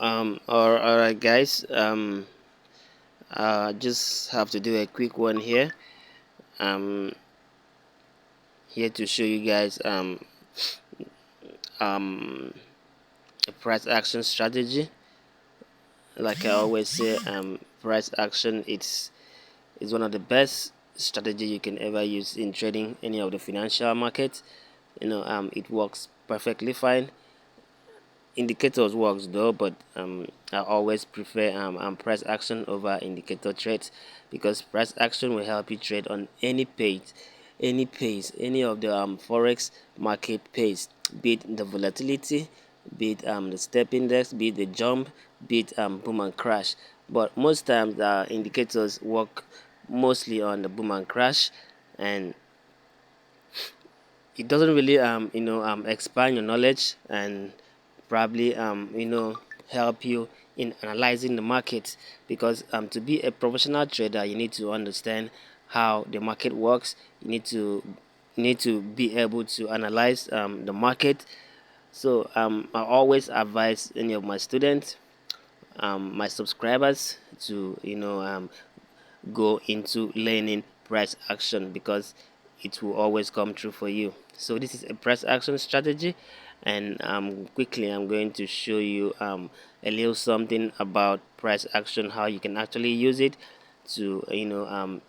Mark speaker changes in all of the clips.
Speaker 1: All right, guys. Just have to do a quick one here. Um, here to show you guys um a price action strategy. Like I always say, price action it's one of the best strategy you can ever use in trading any of the financial markets. It works perfectly fine. Indicators works though, but I always prefer price action over indicator trades, because price action will help you trade on any of the forex market pace, be it the volatility, be it the step index, be it the jump, be it boom and crash. But most times the indicators work mostly on the boom and crash, and it doesn't really expand your knowledge and probably help you in analyzing the market, because to be a professional trader you need to understand how the market works. You need to be able to analyze the market. So I always advise any of my students, my subscribers, to go into learning price action, because it will always come true for you. So this is a price action strategy, and quickly I'm going to show you a little something about price action, how you can actually use it to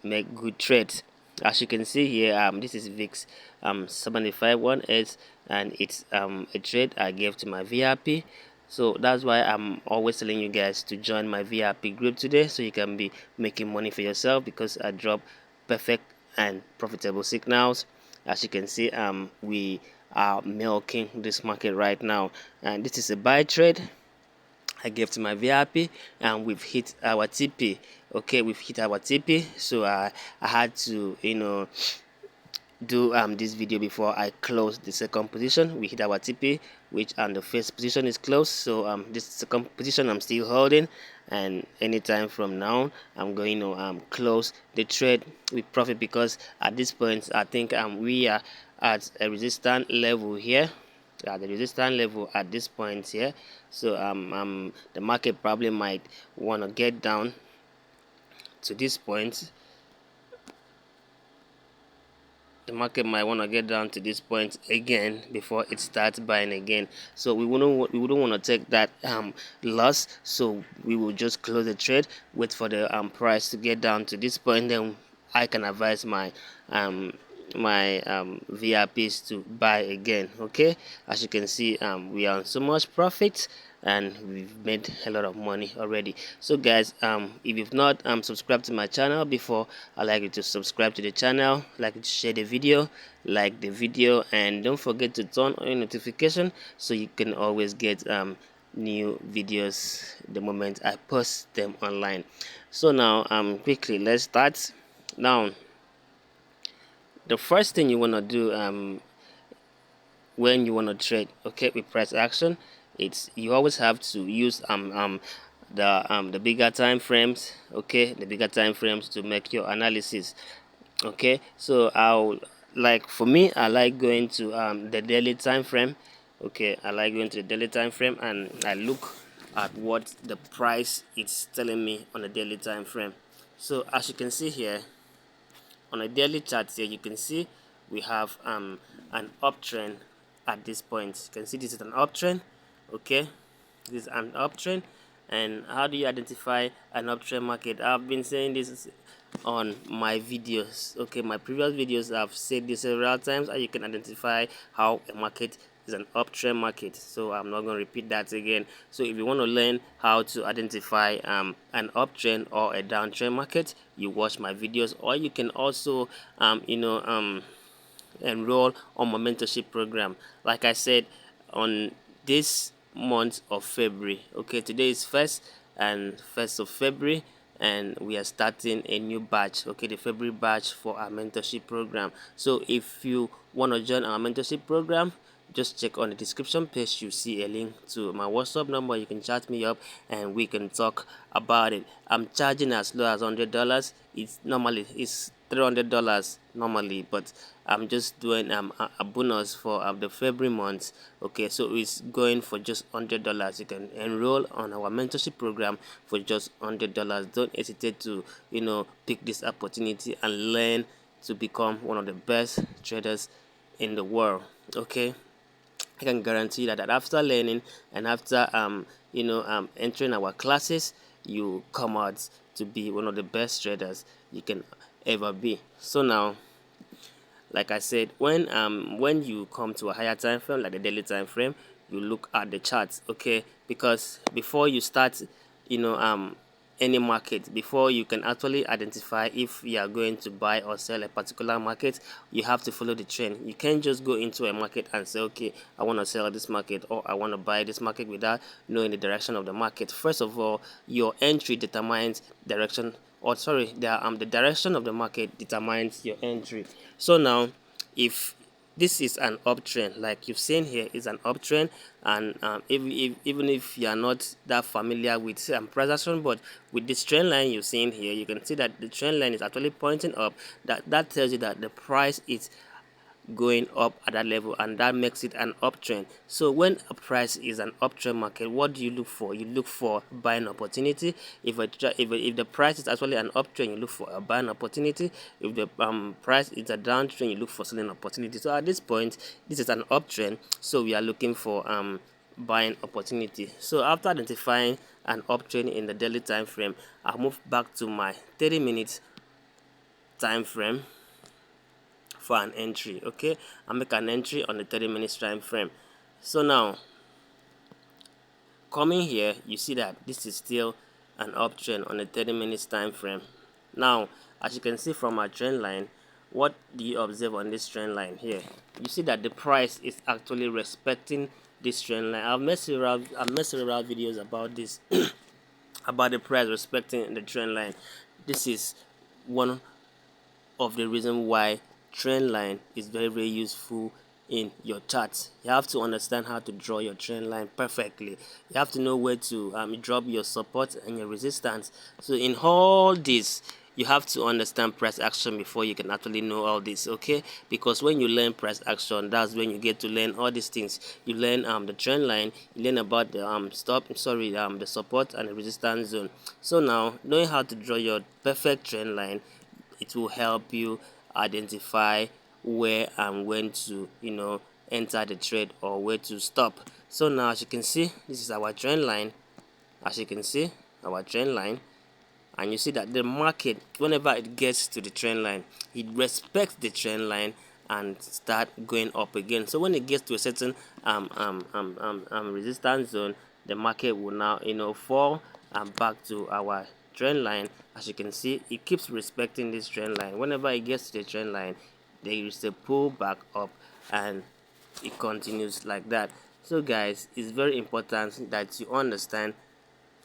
Speaker 1: make good trades. As you can see here, this is VIX 751S, and it's a trade I gave to my VIP. So that's why I'm always telling you guys to join my VIP group today, so you can be making money for yourself, because I drop perfect and profitable signals. As you can see, we are milking this market right now, and this is a buy trade I gave to my VIP, and we've hit our TP. Okay, we've hit our TP, so I had to do this video before I close the second position. We hit our TP, which the first position is closed, so this second position I'm still holding, and anytime from now I'm going to close the trade with profit, because at this point I think we are at a resistance level here, at the resistance level at this point here. So the market probably might want to get down to this point. The market might want to get down to this point again before it starts buying again. So we wouldn't want to take that loss. So we will just close the trade, wait for the price to get down to this point, then I can advise my VIPs to buy again. Okay, as you can see, we are on so much profit, and we've made a lot of money already. So guys, if you've not subscribed to my channel before, I'd like you to subscribe to the channel, like you to share the video, like the video, and don't forget to turn on your notification, so you can always get new videos the moment I post them online. So now quickly let's start. Now the first thing you want to do when you want to trade, okay, with price action, it's you always have to use the bigger time frames, okay, the bigger time frames to make your analysis. Okay, so for me, I like going to the daily time frame. Okay, I like going to the daily time frame, and I look at what the price is telling me on the daily time frame. So as you can see here on a daily chart here, you can see we have an uptrend at this point. You can see this is an uptrend. Okay, this is an uptrend. And how do you identify an uptrend market? I've been saying this on my videos. Okay, my previous videos I've said this several times, how you can identify how a market is an uptrend market. So I'm not going to repeat that again. So if you want to learn how to identify an uptrend or a downtrend market, you watch my videos, or you can also enroll on my mentorship program. Like I said, on this month of February, okay, today is 1st of February, and we are starting a new batch, okay, the February batch for our mentorship program. So if you want to join our mentorship program, just check on the description page. You see a link to my WhatsApp number. You can chat me up and we can talk about it. I'm charging as low as $100. It's $300 normally, but I'm just doing a bonus for the February month. Okay, so it's going for just $100. You can enroll on our mentorship program for just $100. Don't hesitate to pick this opportunity and learn to become one of the best traders in the world. Okay, I can guarantee that after learning and after entering our classes, you come out to be one of the best traders you can ever be. So now, like I said, when you come to a higher time frame like the daily time frame, you look at the charts, okay? Because before you start, any market, before you can actually identify if you are going to buy or sell a particular market, you have to follow the trend. You can't just go into a market and say, okay, I want to sell this market or I want to buy this market without knowing the direction of the market. First of all, your entry determines direction, or sorry, the direction of the market determines your entry. So now, if this is an uptrend, like you've seen here, is an uptrend, and even if you are not that familiar with price action, but with this trend line you're seeing here, you can see that the trend line is actually pointing up. That tells you that the price is going up at that level, and that makes it an uptrend. So when a price is an uptrend market, what do you look for? You look for buying opportunity. If the price is actually an uptrend, you look for a buying opportunity. If the price is a downtrend, you look for selling opportunity. So at this point, this is an uptrend, so we are looking for buying opportunity. So after identifying an uptrend in the daily time frame, I'll move back to my 30-minute time frame for an entry. Okay, I'll make an entry on the 30 minutes time frame. So now, coming here, you see that this is still an uptrend on the 30 minutes time frame. Now, as you can see from our trend line, what do you observe on this trend line here? You see that the price is actually respecting this trend line. I've made several videos about this about the price respecting the trend line. This is one of the reason why trend line is very useful in your charts. You have to understand how to draw your trend line perfectly. You have to know where to drop your support and your resistance. So in all this, you have to understand price action before you can actually know all this, okay? Because when you learn price action, that's when you get to learn all these things. You learn the trend line, you learn about the the support and the resistance zone. So now, knowing how to draw your perfect trend line, it will help you identify where and when to enter the trade or where to stop. So now, as you can see, this is our trend line. As you can see, our trend line, and you see that the market, whenever it gets to the trend line, it respects the trend line and start going up again. So when it gets to a certain resistance zone, the market will now fall back to our trend line. As you can see, it keeps respecting this trend line. Whenever it gets to the trend line, there is a pull back up, and it continues like that. So guys, it's very important that you understand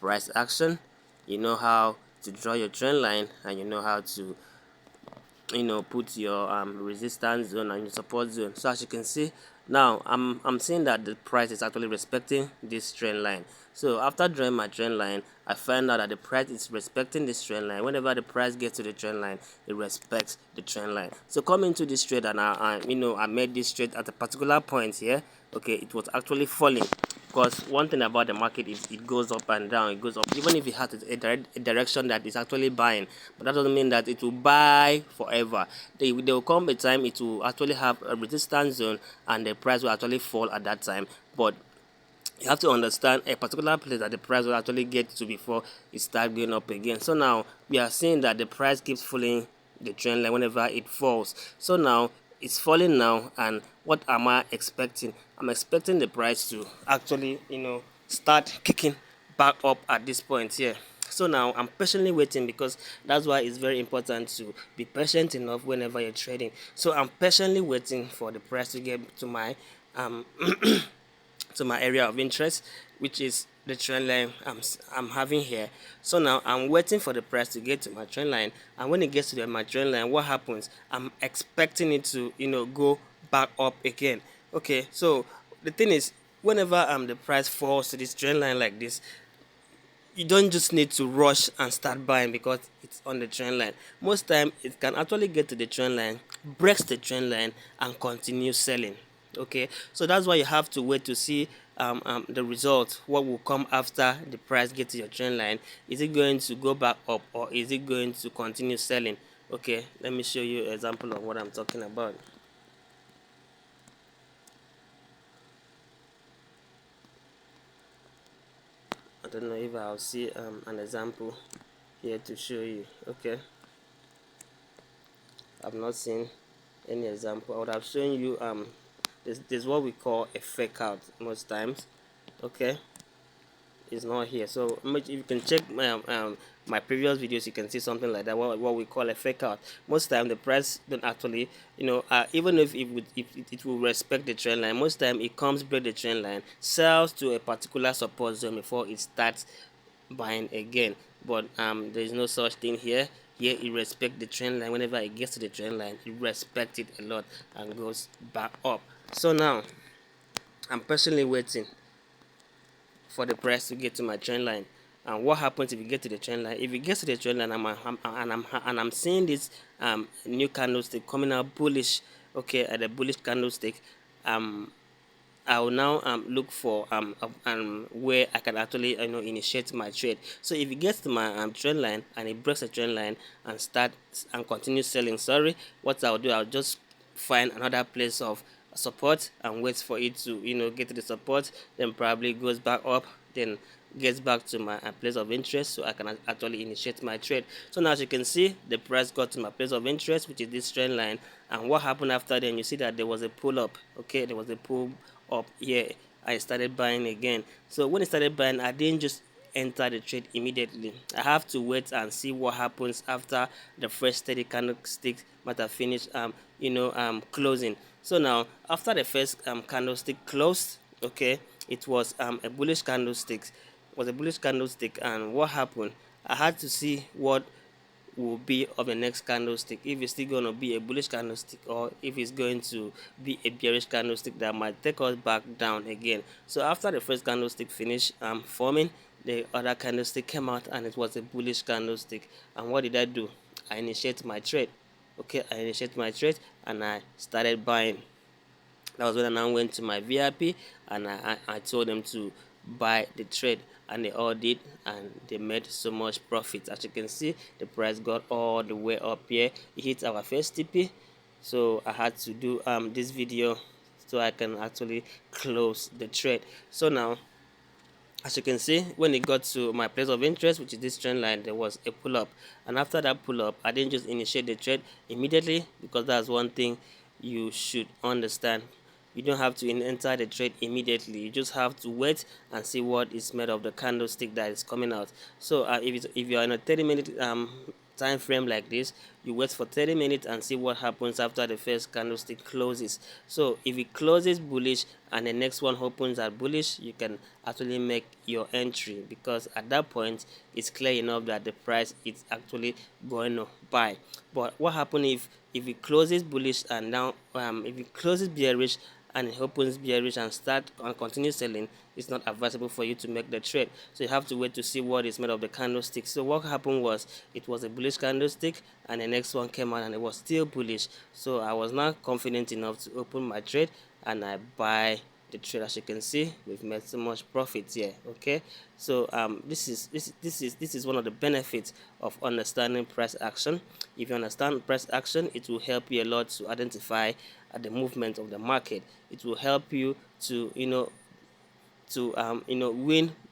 Speaker 1: price action, you know how to draw your trend line, and you know how to put your resistance zone and your support zone. So as you can see now, I'm seeing that the price is actually respecting this trend line. So after drawing my trend line, I find out that the price is respecting this trend line. Whenever the price gets to the trend line, it respects the trend line. So coming to this trade, and I made this trade at a particular point here. Okay, it was actually falling, because one thing about the market is it goes up and down. It goes up even if it has a direction that is actually buying, but that doesn't mean that it will buy forever. There will come a time it will actually have a resistance zone, and the price will actually fall at that time. But you have to understand a particular place that the price will actually get to before it starts going up again. So now we are seeing that the price keeps following the trend line whenever it falls. So now it's falling now, and what am I expecting? I'm expecting the price to actually start kicking back up at this point here. So now I'm patiently waiting, because that's why it's very important to be patient enough whenever you're trading. So I'm patiently waiting for the price to get to my to my area of interest, which is the trend line I'm having here. So now I'm waiting for the price to get to my trend line, and when it gets to my trend line, what happens? I'm expecting it to go back up again. Okay, so the thing is, whenever the price falls to this trend line like this, you don't just need to rush and start buying because it's on the trend line. Most time it can actually get to the trend line, breaks the trend line, and continue selling. Okay, so that's why you have to wait to see the result, what will come after the price gets to your trend line. Is it going to go back up, or is it going to continue selling? Okay, let me show you an example of what I'm talking about. I don't know if I'll see an example here to show you. Okay, I've not seen any example. I would have shown you this what we call a fake out most times. Okay, it's not here. So if you can check my previous videos, you can see something like that, what we call a fake out. Most time the price don't actually, even if it will respect the trend line, most time it comes break the trend line, sells to a particular support zone before it starts buying again. But there is no such thing here. Here it respect the trend line. Whenever it gets to the trend line, it respects it a lot and goes back up. So now I'm personally waiting for the price to get to my trend line. And what happens if you get to the trend line? If it gets to the trend line, I'm seeing this new candlestick coming out bullish. Okay, at the bullish candlestick, I will now look for where I can actually initiate my trade. So if it gets to my trend line and it breaks the trend line and start and continue selling, sorry, what I'll do, I'll just find another place of support and wait for it to get to the support, then probably goes back up, then gets back to my place of interest, so I can actually initiate my trade. So now as you can see, the price got to my place of interest, which is this trend line. And what happened after then, you see that there was a pull up. Okay, there was a pull up here. I started buying again. So when I started buying, I didn't just enter the trade immediately. I have to wait and see what happens after the first steady candlestick might have finished closing. So now after the first candlestick closed, okay, it was a bullish candlestick. And what happened? I had to see what will be of the next candlestick, if it's still going to be a bullish candlestick or if it's going to be a bearish candlestick that might take us back down again. So after the first candlestick finished forming, the other candlestick came out and it was a bullish candlestick. And what did I do? I initiated my trade. Okay, I initiated my trade and I started buying. That was when I now went to my VIP and I told them to buy the trade, and they all did, and they made so much profit. As you can see, the price got all the way up here. It hit our first TP, so I had to do this video so I can actually close the trade. So now as you can see, when it got to my place of interest, which is this trend line, there was a pull up. And after that pull up, I didn't just initiate the trade immediately, because that's one thing you should understand. You don't have to enter the trade immediately. You just have to wait and see what is made of the candlestick that is coming out. So if you're in a 30-minute time frame like this, you wait for 30 minutes and see what happens after the first candlestick closes. So if it closes bullish and the next one opens at bullish, you can actually make your entry, because at that point it's clear enough that the price is actually going to buy. But what happens if it closes bullish and now if it closes bearish and it opens bearish and start and continue selling, it's not advisable for you to make the trade. So you have to wait to see what is made of the candlestick. So what happened was, it was a bullish candlestick and the next one came out and it was still bullish. So I was not confident enough to open my trade and I buy the trade. As you can see, we've made so much profit here. Okay, so this is one of the benefits of understanding price action. If you understand price action, it will help you a lot to identify the movement of the market. It will help you to win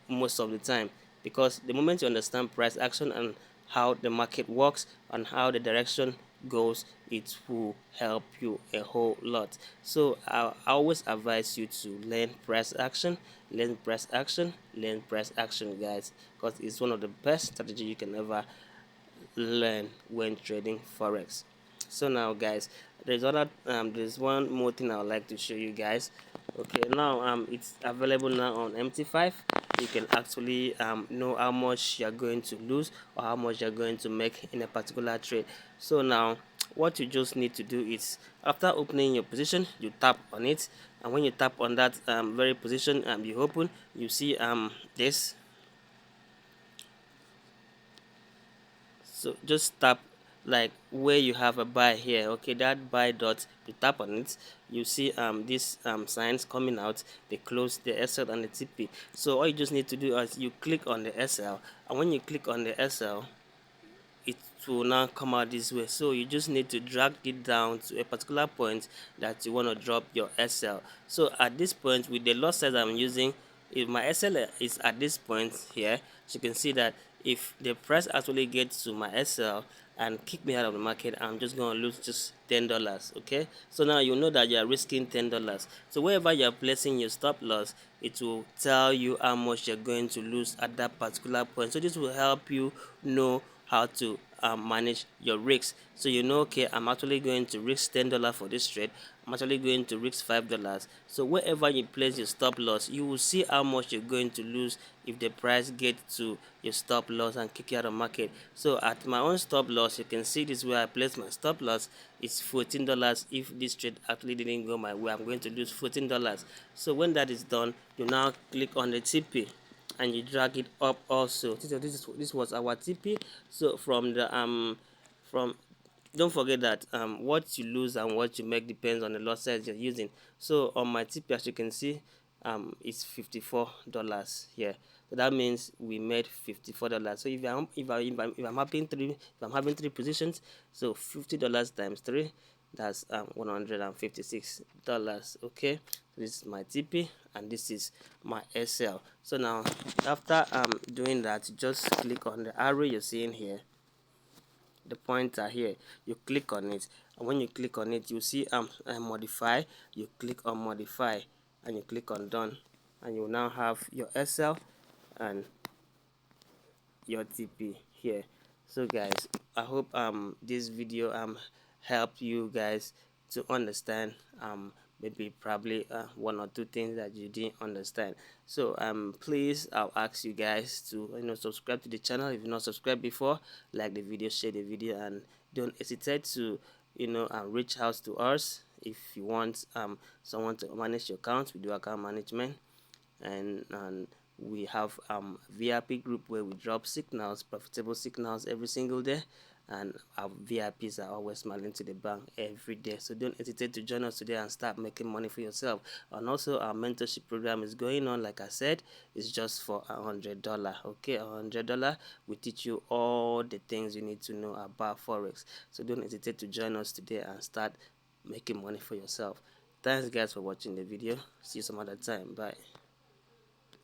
Speaker 1: most of the time, because the moment you understand price action and how the market works and how the direction goes, it will help you a whole lot. So I always advise you to learn price action, guys, because it's one of the best strategy you can ever learn when trading forex. So now guys, there's one more thing I would like to show you guys. Okay, now it's available now on MT5. You can actually know how much you're going to lose or how much you're going to make in a particular trade. So now what you just need to do is, after opening your position, you tap on it, and when you tap on that very position you open, you see this. So just tap like where you have a buy here, okay, that buy dot, you tap on it, you see these signs coming out, they close the SL and the TP. So all you just need to do is you click on the SL, and when you click on the SL, it will now come out this way. So you just need to drag it down to a particular point that you want to drop your SL. So at this point, with the lot size I'm using, if my SL is at this point here, so you can see that if the price actually gets to my SL and kick me out of the market, I'm just going to lose just $10. Okay, so now you know that you are risking $10. So wherever you are placing your stop loss, it will tell you how much you're going to lose at that particular point. So this will help you know how to manage your risks. So you know, okay, I'm actually going to risk $10 for this trade. I'm actually going to risk $5. So wherever you place your stop loss, you will see how much you're going to lose if the price gets to your stop loss and kick you out of market. So at my own stop loss, you can see this where I place my stop loss. It's $14. If this trade actually didn't go my way, I'm going to lose $14. So when that is done, you now click on the TP and you drag it up also. This was our TP. So from the from don't forget that what you lose and what you make depends on the lot size you're using. So on my TP, as you can see, it's $54 here. So that means we made $54. So if I'm having three positions, so $50 times 3, that's $156. Okay, this is my TP and this is my SL. So now after doing that, just click on the arrow you're seeing here, the pointer here, you click on it, and when you click on it, you see modify. You click on modify and you click on done, and you now have your SL and your TP here. So guys, I hope this video helped you guys to understand maybe probably one or two things that you didn't understand. So please, I'll ask you guys to subscribe to the channel if you're not subscribed before. Like the video, share the video, and don't hesitate to reach out to us if you want someone to manage your account. We do account management, and we have VIP group where we drop signals, profitable signals every single day, and our VIPs are always smiling to the bank every day. So don't hesitate to join us today and start making money for yourself. And also our mentorship program is going on. Like I said, it's just for $100. Okay, $100. We teach you all the things you need to know about forex. So don't hesitate to join us today and start making money for yourself. Thanks guys for watching the video. See you some other time. Bye.